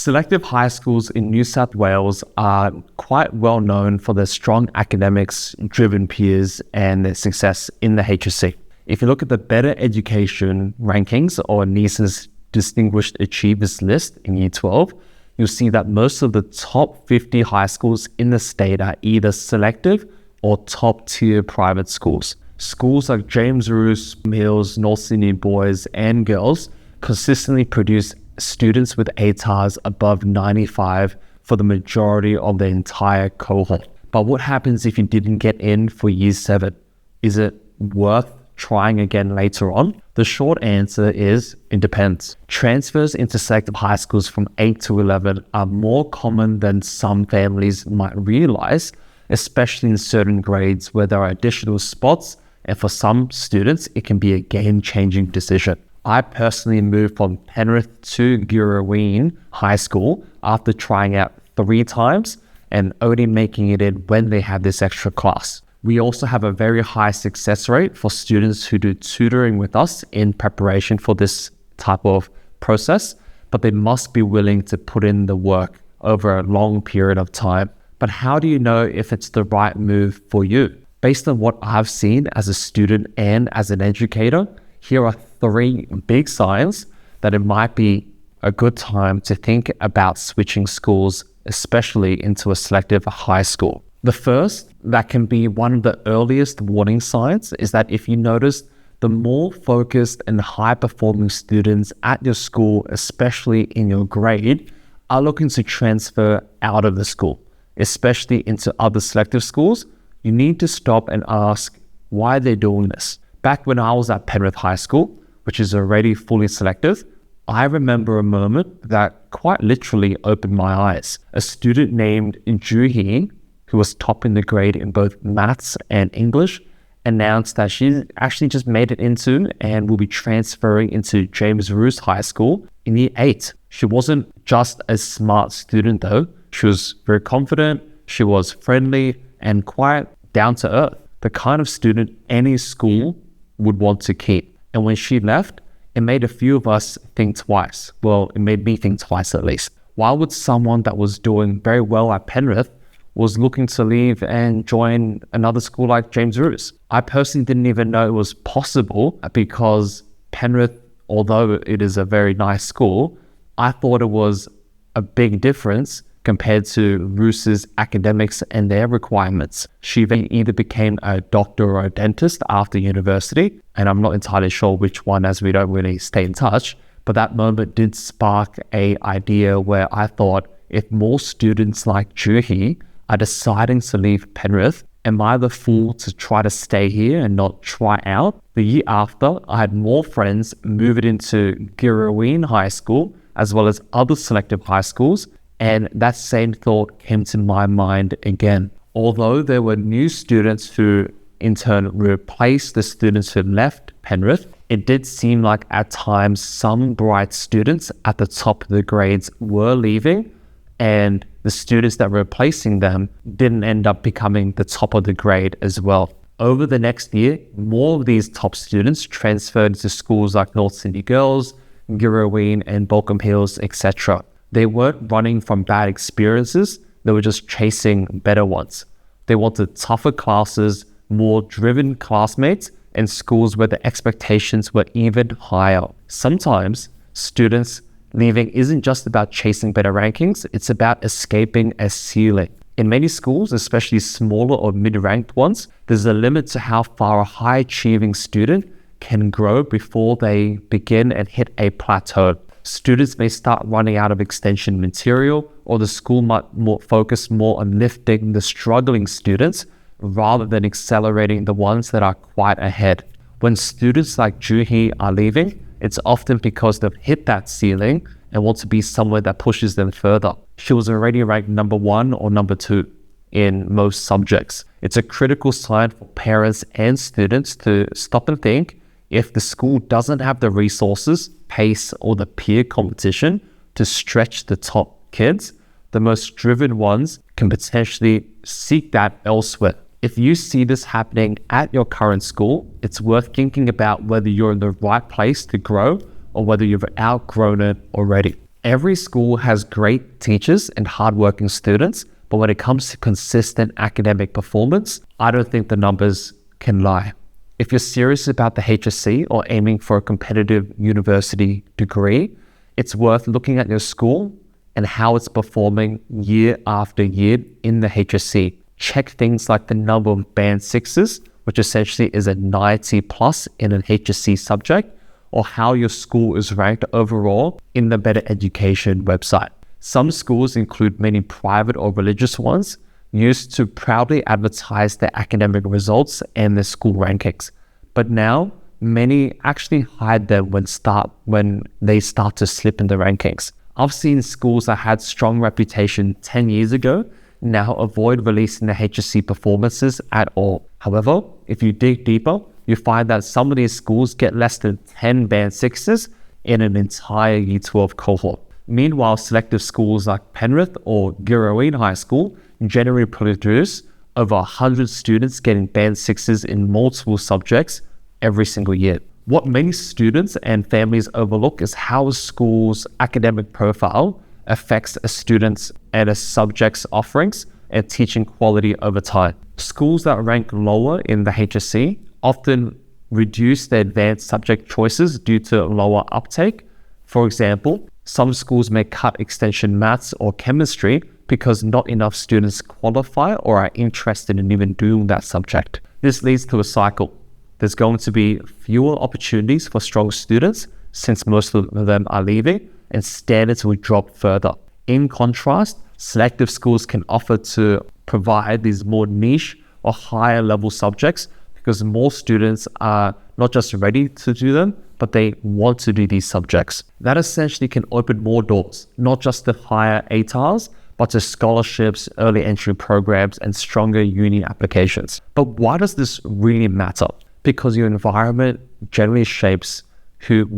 Selective high schools in New South Wales are quite well known for their strong academics, driven peers, and their success in the HSC. If you look at the Better Education Rankings or NESA's Distinguished Achievers List in Year 12, you'll see that most of the top 50 high schools in the state are either selective or top-tier private schools. Schools like James Roos, Hills, North Sydney boys and girls consistently produce students with ATARs above 95 for the majority of the entire cohort. But what happens if you didn't get in for Year 7? Is it worth trying again later on? The short answer is it depends. Transfers into selective high schools from 8 to 11 are more common than some families might realize, especially in certain grades where there are additional spots, and for some students, it can be a game-changing decision. I personally moved from Penrith to Girraween High School after trying out 3 times and only making it in when they have this extra class. We also have a very high success rate for students who do tutoring with us in preparation for this type of process, but they must be willing to put in the work over a long period of time. But how do you know if it's the right move for you? Based on what I've seen as a student and as an educator, here are 3 big signs that it might be a good time to think about switching schools, especially into a selective high school. The first, that can be one of the earliest warning signs, is that if you notice the more focused and high-performing students at your school, especially in your grade, are looking to transfer out of the school, especially into other selective schools, you need to stop and ask why they're doing this. Back when I was at Penrith High School, which is already fully selective, I remember a moment that quite literally opened my eyes. A student named Juhi, who was topping the grade in both maths and English, announced that she actually just made it into and will be transferring into James Roos High School in Year 8. She wasn't just a smart student though. She was very confident, she was friendly and quite down to earth. The kind of student any school would want to keep. And when she left, it made a few of us think twice. Well, it made me think twice at least. Why would someone that was doing very well at Penrith was looking to leave and join another school like James Roos? I personally didn't even know it was possible because Penrith, although it is a very nice school, I thought it was a big difference compared to Roos's academics and their requirements. She either became a doctor or a dentist after university, and I'm not entirely sure which one as we don't really stay in touch, but that moment did spark an idea where I thought, if more students like Juhi are deciding to leave Penrith, am I the fool to try to stay here and not try out? The year after, I had more friends move it into Girraween High School, as well as other selective high schools, and that same thought came to my mind again. Although there were new students who in turn replaced the students who left Penrith, it did seem like at times some bright students at the top of the grades were leaving, and the students that were replacing them didn't end up becoming the top of the grade as well. Over the next year, more of these top students transferred to schools like North Sydney Girls, Girraween and Balcombe Hills, etc. They weren't running from bad experiences, they were just chasing better ones. They wanted tougher classes, more driven classmates, and schools where the expectations were even higher. Sometimes students leaving isn't just about chasing better rankings, it's about escaping a ceiling. In many schools, especially smaller or mid-ranked ones, there's a limit to how far a high-achieving student can grow before they begin and hit a plateau. Students may start running out of extension material, or the school might focus more on lifting the struggling students rather than accelerating the ones that are quite ahead. When students like Juhi are leaving, it's often because they've hit that ceiling and want to be somewhere that pushes them further. She was already ranked number 1 or number 2 in most subjects. It's a critical sign for parents and students to stop and think, if the school doesn't have the resources, pace, or the peer competition to stretch the top kids, the most driven ones can potentially seek that elsewhere. If you see this happening at your current school, it's worth thinking about whether you're in the right place to grow or whether you've outgrown it already. Every school has great teachers and hardworking students, but when it comes to consistent academic performance, I don't think the numbers can lie. If you're serious about the HSC or aiming for a competitive university degree, it's worth looking at your school and how it's performing year after year in the HSC. Check things like the number of band 6s, which essentially is a 90 plus in an HSC subject, or how your school is ranked overall in the Better Education website. Some schools include many private or religious ones used to proudly advertise their academic results and their school rankings. But now, many actually hide them when they start to slip in the rankings. I've seen schools that had strong reputation 10 years ago now avoid releasing the HSC performances at all. However, if you dig deeper, you find that some of these schools get less than 10 band 6s in an entire Year 12 cohort. Meanwhile, selective schools like Penrith or High School generally produce over 100 students getting band 6s in multiple subjects every single year. What many students and families overlook is how a school's academic profile affects a student's and a subject's offerings and teaching quality over time. Schools that rank lower in the HSC often reduce their advanced subject choices due to lower uptake. For example, some schools may cut extension maths or chemistry because not enough students qualify or are interested in even doing that subject. This leads to a cycle. There's going to be fewer opportunities for strong students since most of them are leaving, and standards will drop further. In contrast, selective schools can offer to provide these more niche or higher level subjects because more students are not just ready to do them, but they want to do these subjects. That essentially can open more doors, not just to higher ATARs, but to scholarships, early entry programs, and stronger uni applications. But why does this really matter? Because your environment generally shapes who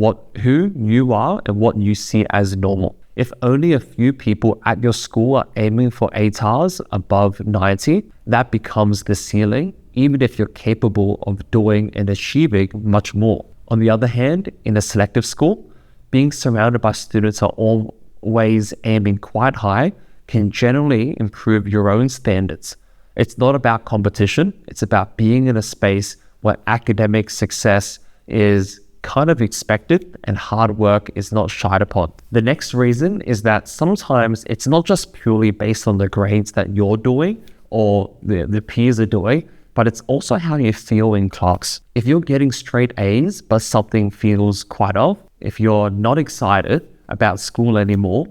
you are and what you see as normal. If only a few people at your school are aiming for ATARs above 90, that becomes the ceiling, even if you're capable of doing and achieving much more. On the other hand, in a selective school, being surrounded by students who are always aiming quite high can generally improve your own standards. It's not about competition, it's about being in a space where academic success is kind of expected and hard work is not shied upon. The next reason is that sometimes it's not just purely based on the grades that you're doing or the peers are doing, but it's also how you feel in class. If you're getting straight A's, but something feels quite off, if you're not excited about school anymore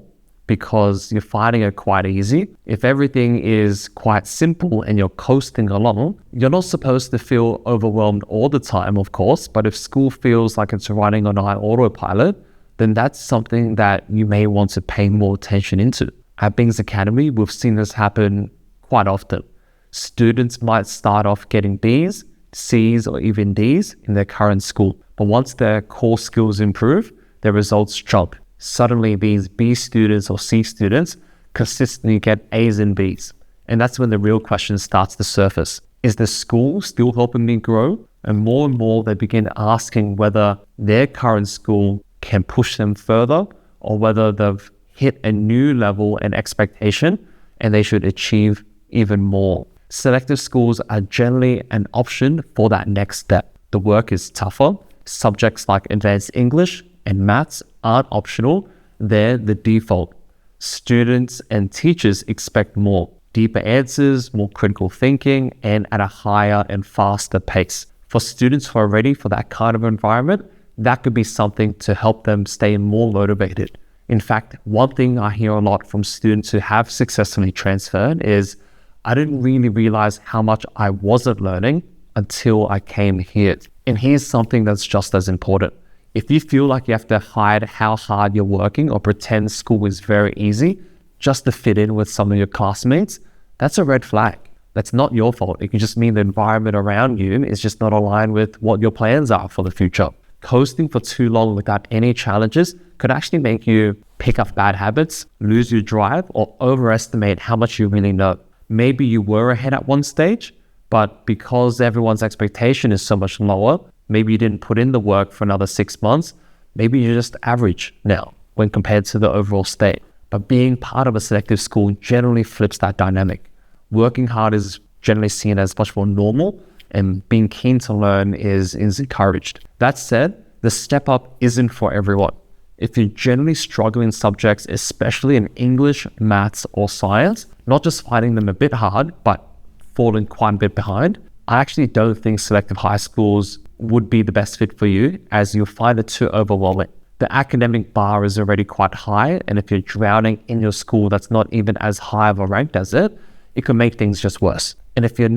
because you're finding it quite easy, if everything is quite simple and you're coasting along, you're not supposed to feel overwhelmed all the time, of course, but if school feels like it's running on autopilot, then that's something that you may want to pay more attention into. At Bing's Academy, we've seen this happen quite often. Students might start off getting B's, C's, or even D's in their current school, but once their core skills improve, their results jump. Suddenly these B students or C students consistently get A's and B's. And that's when the real question starts to surface. Is the school still helping me grow? And more they begin asking whether their current school can push them further or whether they've hit a new level and expectation and they should achieve even more. Selective schools are generally an option for that next step. The work is tougher. Subjects like advanced English and maths aren't optional, they're the default. Students and teachers expect more, deeper answers, more critical thinking, and at a higher and faster pace. For students who are ready for that kind of environment, that could be something to help them stay more motivated. In fact, one thing I hear a lot from students who have successfully transferred is, I didn't really realize how much I wasn't learning until I came here. And here's something that's just as important. If you feel like you have to hide how hard you're working or pretend school is very easy just to fit in with some of your classmates, that's a red flag. That's not your fault. It can just mean the environment around you is just not aligned with what your plans are for the future. Coasting for too long without any challenges could actually make you pick up bad habits, lose your drive, or overestimate how much you really know. Maybe you were ahead at one stage, but because everyone's expectation is so much lower, maybe you didn't put in the work for another 6 months, maybe you're just average now. when compared to the overall state. But being part of a selective school generally flips that dynamic. Working hard is generally seen as much more normal, and being keen to learn is encouraged. That said, the step up isn't for everyone. If you're generally struggling in subjects, especially in English, maths, or science, not just finding them a bit hard, but falling quite a bit behind, I actually don't think selective high schools would be the best fit for you, as you'll find it too overwhelming. The academic bar is already quite high, and if you're drowning in your school that's not even as high of a rank as it can make things just worse. And if you're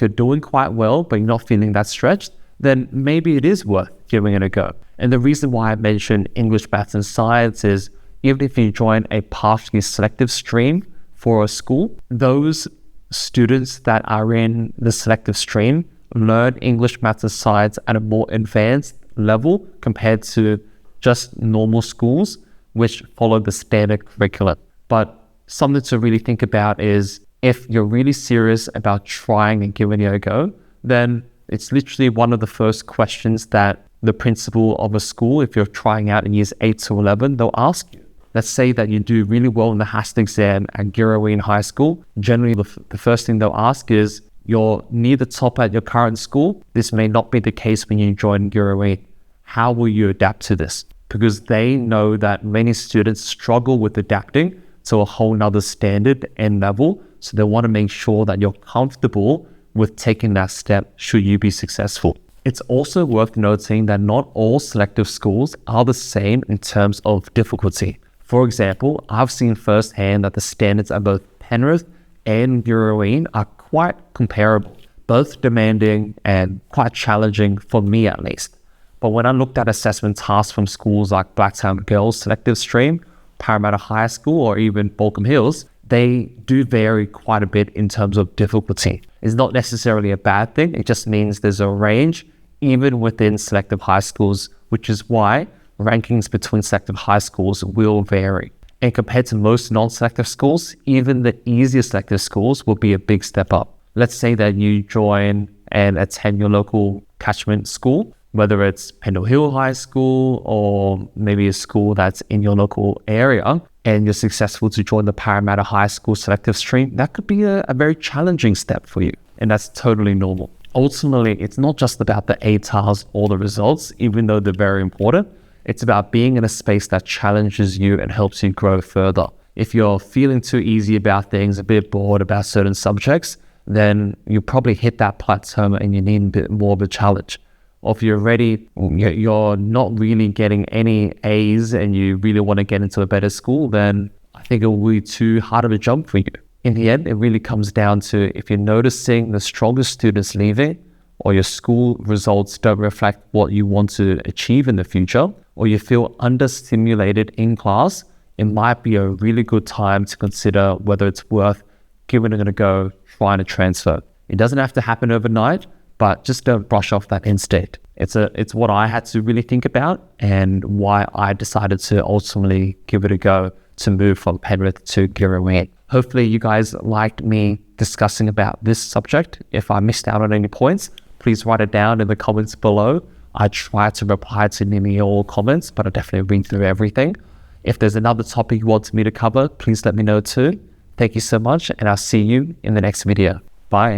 doing quite well, but you're not feeling that stretched, then maybe it is worth giving it a go. And the reason why I mentioned English, maths, and science is even if you join a partially selective stream for a school, those students that are in the selective stream learn English, maths, and science at a more advanced level compared to just normal schools, which follow the standard curriculum. But something to really think about is if you're really serious about trying and giving it a go, then it's literally one of the first questions that the principal of a school, if you're trying out in years 8 to 11, they'll ask you. Let's say that you do really well in the HAST exam at Girraween High School. Generally, the first thing they'll ask is, you're near the top at your current school. This may not be the case when you join Girraween. How will you adapt to this? Because they know that many students struggle with adapting to a whole nother standard and level. So they want to make sure that you're comfortable with taking that step should you be successful. It's also worth noting that not all selective schools are the same in terms of difficulty. For example, I've seen firsthand that the standards at both Penrith and Girraween are quite comparable, both demanding and quite challenging for me at least. But when I looked at assessment tasks from schools like Blacktown Girls Selective Stream, Parramatta High School, or even Baulkham Hills, they do vary quite a bit in terms of difficulty. It's not necessarily a bad thing, it just means there's a range even within selective high schools, which is why rankings between selective high schools will vary. And compared to most non-selective schools, even the easier selective schools will be a big step up. Let's say that you join and attend your local catchment school, whether it's Pendle Hill High School or maybe a school that's in your local area, and you're successful to join the Parramatta High School selective stream, that could be a very challenging step for you. And that's totally normal. Ultimately, it's not just about the ATARs or the results, even though they're very important. It's about being in a space that challenges you and helps you grow further. If you're feeling too easy about things, a bit bored about certain subjects, then you probably hit that plateau and you need a bit more of a challenge. Or if you're not really getting any A's and you really want to get into a better school, then I think it will be too hard of a jump for you. In the end, it really comes down to if you're noticing the strongest students leaving, or your school results don't reflect what you want to achieve in the future, or you feel understimulated in class, it might be a really good time to consider whether it's worth giving it a go, trying to transfer. It doesn't have to happen overnight, but just don't brush off that instinct. It's what I had to really think about and why I decided to ultimately give it a go to move from Penrith to Girraween. Hopefully you guys liked me discussing about this subject. If I missed out on any points, please write it down in the comments below. I try to reply to nearly all comments, but I definitely read through everything. If there's another topic you want me to cover, please let me know too. Thank you so much, and I'll see you in the next video. Bye.